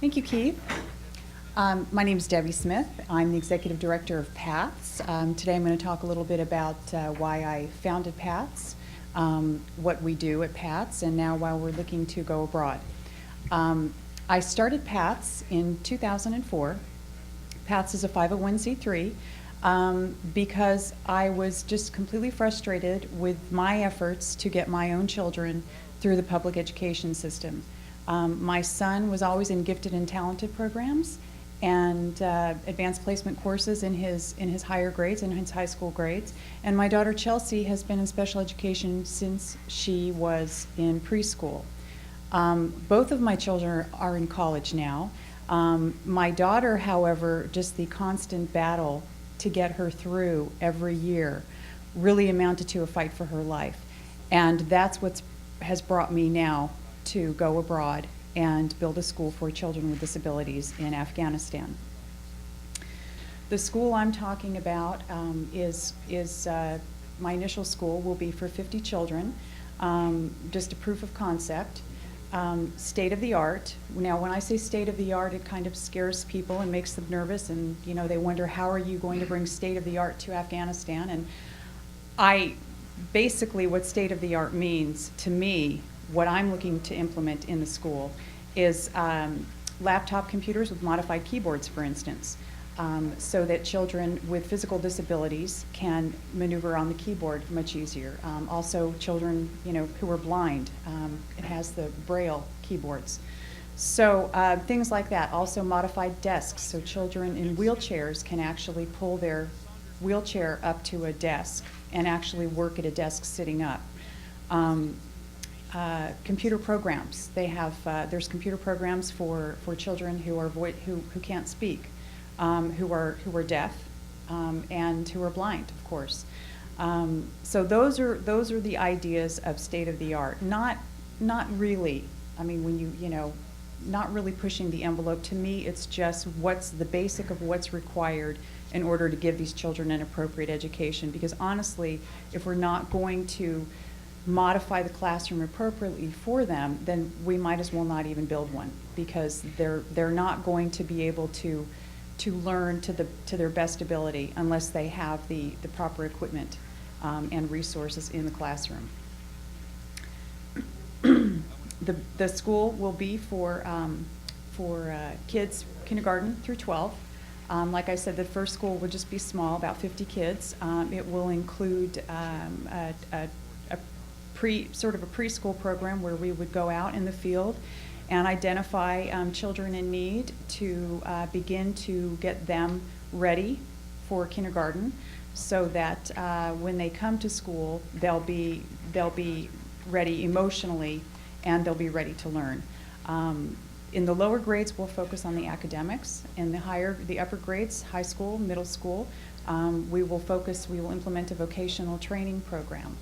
Thank you, Keith. My name is Debbie Smith. I'm the Executive Director of PATHS. Today I'm going to talk a little bit about why I founded PATHS, what we do at PATHS, and now why we're looking to go abroad. I started PATHS in 2004. PATHS is a 501c3 because I was just completely frustrated with my efforts to get my own children through the public education system. My son was always in gifted and talented programs and advanced placement courses in his higher grades, in his high school grades. And my daughter Chelsea has been in special education since she was in preschool. Both of my children are in college now. My daughter, however, just the constant battle to get her through every year really amounted to a fight for her life. And that's what has brought me now to go abroad and build a school for children with disabilities in Afghanistan. The school I'm talking about is my initial school will be for 50 children, just a proof of concept. State of the art. Now, when I say state of the art, it kind of scares people and makes them nervous, and they wonder, how are you going to bring state of the art to Afghanistan? And basically what state of the art means to me, what I'm looking to implement in the school is laptop computers with modified keyboards, for instance, so that children with physical disabilities can maneuver on the keyboard much easier. Also, children who are blind, it has the Braille keyboards. So things like that. Also modified desks, so children in wheelchairs can actually pull their wheelchair up to a desk and actually work at a desk sitting up. Computer programs. They have there's computer programs for children who can't speak, who are deaf, and who are blind, of course. So those are the ideas of state of the art. Not really. I mean, when not really pushing the envelope. To me, it's just what's the basic of what's required in order to give these children an appropriate education. Because honestly, if we're not going to modify the classroom appropriately for them, then we might as well not even build one, because they're not going to be able to learn to their best ability unless they have the proper equipment and resources in the classroom. The school will be for kids kindergarten through 12. Like I said, the first school will just be small, about 50 kids. It will include a preschool program where we would go out in the field and identify children in need to begin to get them ready for kindergarten, so that when they come to school, they'll be ready emotionally and they'll be ready to learn. In the lower grades, we'll focus on the academics. In the upper grades, high school, middle school, we will implement a vocational training program.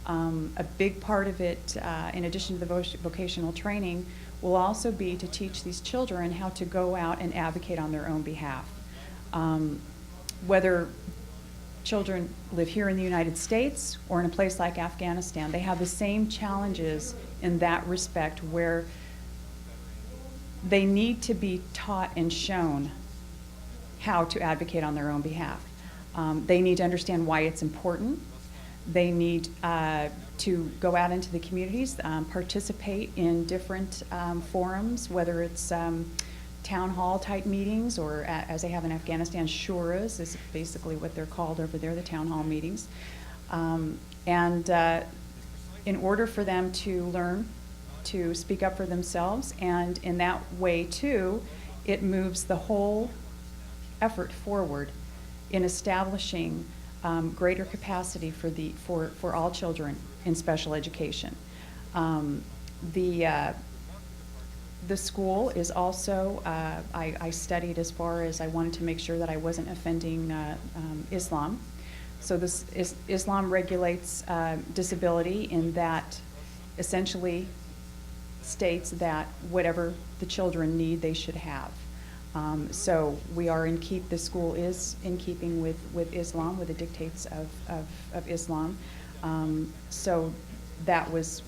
A big part of it, in addition to the vocational training, will also be to teach these children how to go out and advocate on their own behalf. Whether children live here in the United States or in a place like Afghanistan, they have the same challenges in that respect, where they need to be taught and shown how to advocate on their own behalf. They need to understand why it's important. They need to go out into the communities, participate in different forums, whether it's town hall type meetings, or as they have in Afghanistan, shuras is basically what they're called over there, the town hall meetings. In order for them to learn to speak up for themselves, and in that way too, it moves the whole effort forward in establishing greater capacity for all children in special education. The school is also, I studied as far as I wanted to make sure that I wasn't offending Islam. So Islam regulates disability in that essentially states that whatever the children need, they should have. So we are the school is in keeping with Islam, with the dictates of Islam. So that was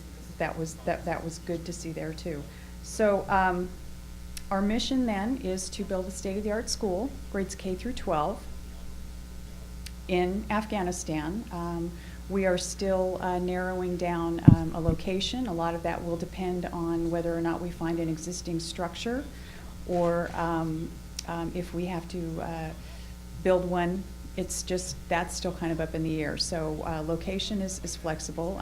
good to see there too. So Our mission then is to build a state-of-the-art school, grades K through 12, in Afghanistan. We are still narrowing down a location. A lot of that will depend on whether or not we find an existing structure, or if we have to build one. It's just, that's still kind of up in the air. So location is flexible.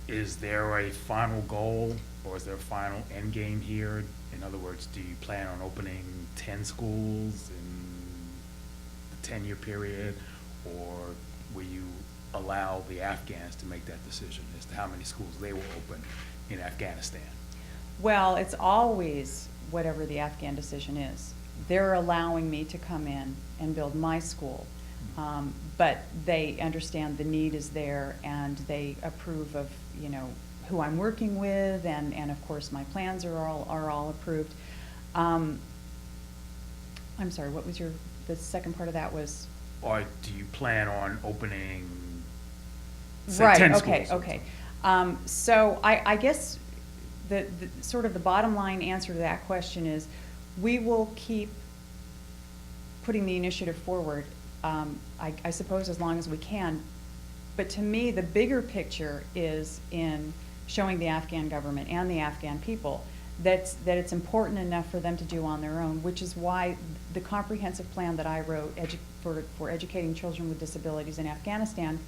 Is there a final goal, or is there a final end game here? In other words, do you plan on opening 10 schools in the 10-year period, or will you allow the Afghans to make that decision as to how many schools they will open in Afghanistan? Well, it's always whatever the Afghan decision is. They're allowing me to come in and build my school, but they understand the need is there, and they approve of, you know, who I'm working with, and of course my plans are all approved. I'm sorry, what was the second part of that was? Or do you plan on opening, say, Right, 10 okay, schools? okay. So I guess the sort of the bottom line answer to that question is, we will keep putting the initiative forward, I suppose, as long as we can. But to me, the bigger picture is in showing the Afghan government and the Afghan people that it's important enough for them to do on their own, which is why the comprehensive plan that I wrote for educating children with disabilities in Afghanistan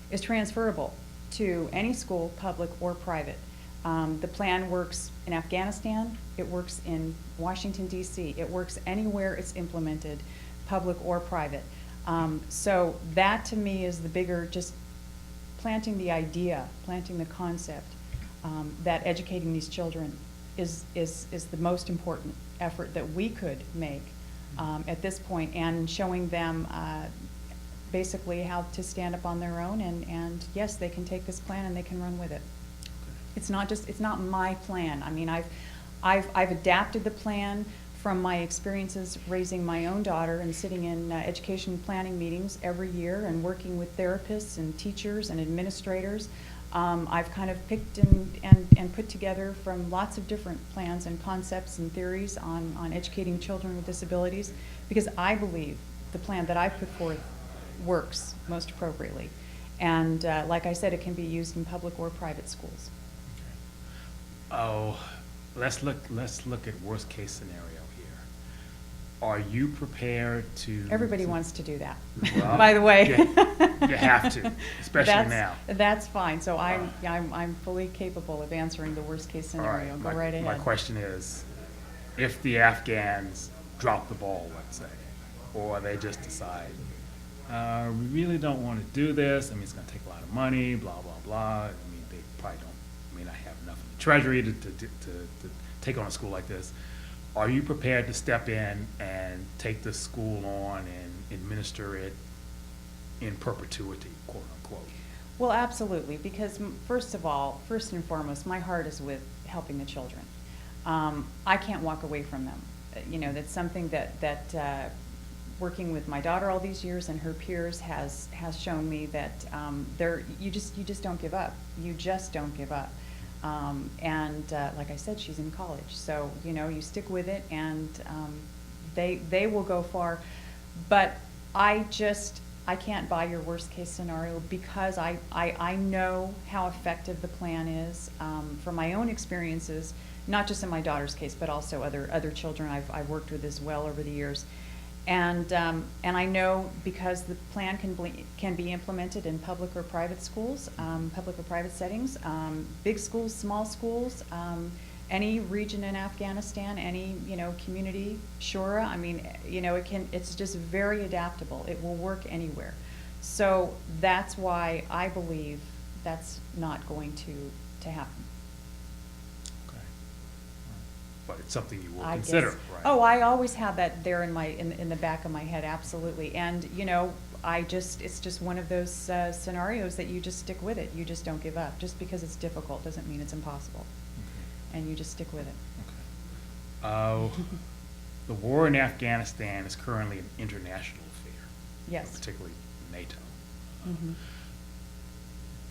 is transferable to any school, public or private. The plan works in Afghanistan, it works in Washington, D.C., it works anywhere it's implemented, public or private. So that to me is the bigger, just planting the idea, planting the concept, that educating these children is the most important effort that we could make at this point, and showing them basically how to stand up on their own, and yes, they can take this plan and they can run with it. It's not my plan. I mean, I've adapted the plan from my experiences raising my own daughter and sitting in education planning meetings every year and working with therapists and teachers and administrators. I've kind of picked and put together from lots of different plans and concepts and theories on educating children with disabilities, because I believe the plan that I put forth works most appropriately. And like I said, it can be used in public or private schools. Oh, let's look at worst case scenario here. Are you prepared to? Everybody wants to do that, Well, by the way. You have to, especially now. That's fine. So I'm fully capable of answering the worst case scenario. Go right ahead. My question is, if the Afghans drop the ball, let's say, or they just decide, we really don't want to do this. I mean, it's going to take a lot of money, blah, blah, blah. I mean, they probably may not have enough in the treasury to take on a school like this. Are you prepared to step in and take this school on and administer it in perpetuity, quote unquote? Well, absolutely, because first and foremost, my heart is with helping the children. I can't walk away from them. You know, that's something that working with my daughter all these years and her peers has shown me that you just don't give up. You just don't give up. Like I said, she's in college, so you know, you stick with it, and they will go far. But I can't buy your worst case scenario, because I know how effective the plan is from my own experiences, not just in my daughter's case, but also other children I've worked with as well over the years. And I know, because the plan can be implemented in public or private schools, public or private settings, big schools, small schools, any region in Afghanistan, any community, shura. I mean, it's just very adaptable. It will work anywhere. So that's why I believe that's not going to happen. But it's something you will consider, right? Oh, I always have that there in the back of my head, absolutely. And it's just one of those scenarios that you just stick with it. You just don't give up. Just because it's difficult doesn't mean it's impossible. Okay. And you just stick with it. Okay. The war in Afghanistan is currently an international affair. Yes. Particularly NATO. Mm-hmm.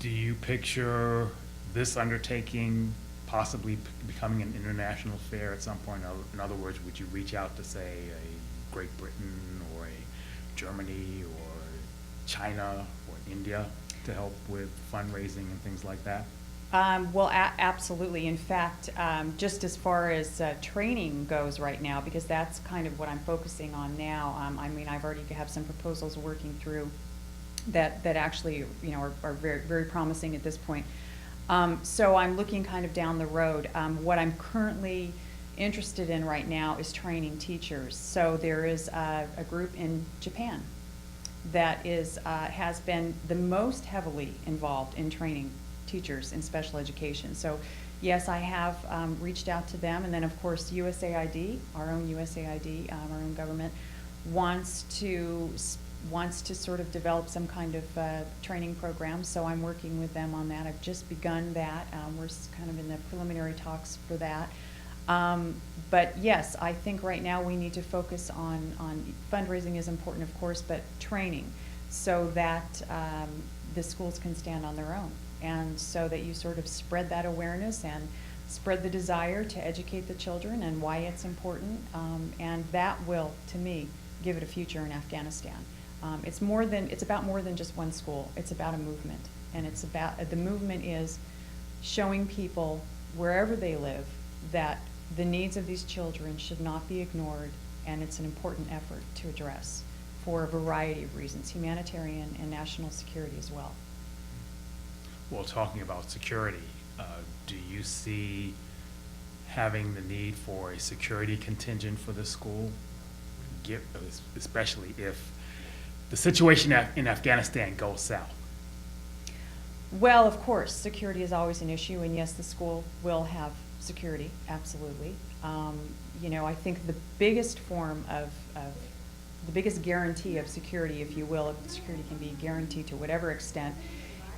Do you picture this undertaking possibly becoming an international fair at some point? In other words, would you reach out to, say, a Great Britain or a Germany or China or India to help with fundraising and things like that? Well, absolutely. In fact, just as far as training goes right now, because that's kind of what I'm focusing on now. I mean, I've already have some proposals working through that actually, are very, very promising at this point. So I'm looking kind of down the road. What I'm currently interested in right now is training teachers. So there is a group in Japan that has been the most heavily involved in training teachers in special education. So yes, I have reached out to them, and then of course USAID, our own USAID, our own government, wants to sort of develop some kind of training program. So I'm working with them on that. I've just begun that. We're kind of in the preliminary talks for that. But yes, I think right now we need to focus on fundraising is important, of course, but training so that the schools can stand on their own, and so that you sort of spread that awareness and spread the desire to educate the children and why it's important, and that will, to me, give it a future in Afghanistan. It's about more than just one school. It's about a movement, and the movement is showing people wherever they live that the needs of these children should not be ignored, and it's an important effort to address for a variety of reasons, humanitarian and national security as well. Well, talking about security, do you see having the need for a security contingent for the school, especially if the situation in Afghanistan goes south? Well, of course, security is always an issue, and yes, the school will have security, absolutely. I think the biggest form the biggest guarantee of security, if you will, if security can be guaranteed to whatever extent,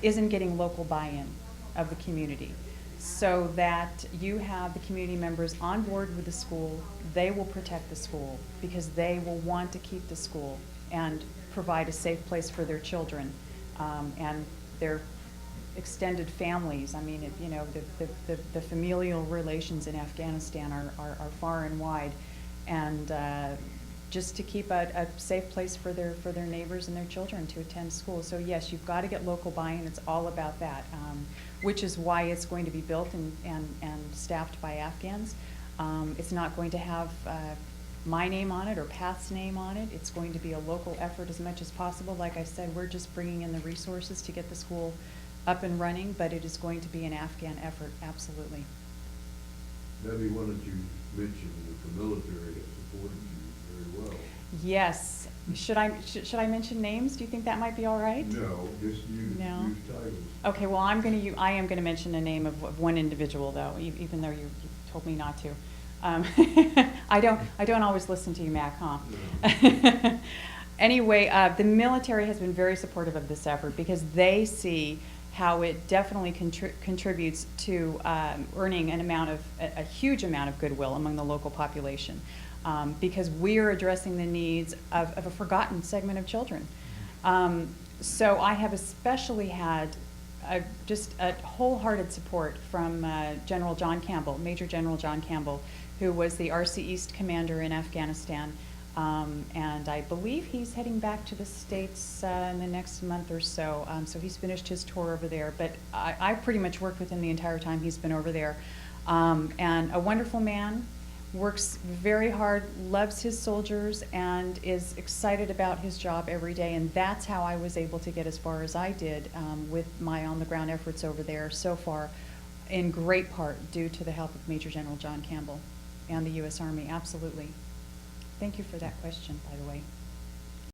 is in getting local buy-in of the community, so that you have the community members on board with the school. They will protect the school because they will want to keep the school and provide a safe place for their children and their extended families. I mean, the familial relations in Afghanistan are far and wide, and just to keep a safe place for their neighbors and their children to attend school. So yes, you've got to get local buy-in. It's all about that, which is why it's going to be built and staffed by Afghans. It's not going to have my name on it or PATH's name on it. It's going to be a local effort as much as possible. Like I said, we're just bringing in the resources to get the school up and running, but it is going to be an Afghan effort, absolutely. Debbie, why don't you mention that the military has supported you very well? Yes. Should I mention names? Do you think that might be all right? No, just use titles. Okay. Well, I am going to mention the name of one individual, though, even though you told me not to. I don't always listen to you, Mac, huh? No. Anyway, the military has been very supportive of this effort because they see how it definitely contributes to earning a huge amount of goodwill among the local population, because we're addressing the needs of a forgotten segment of children. So I have especially had just a wholehearted support from General John Campbell, Major General John Campbell, who was the RC East commander in Afghanistan. And I believe he's heading back to the States in the next month or so. So he's finished his tour over there. But I pretty much worked with him the entire time he's been over there. And a wonderful man, works very hard, loves his soldiers, and is excited about his job every day. And that's how I was able to get as far as I did with my on-the-ground efforts over there so far, in great part due to the help of Major General John Campbell and the U.S. Army, absolutely. Thank you for that question, by the way.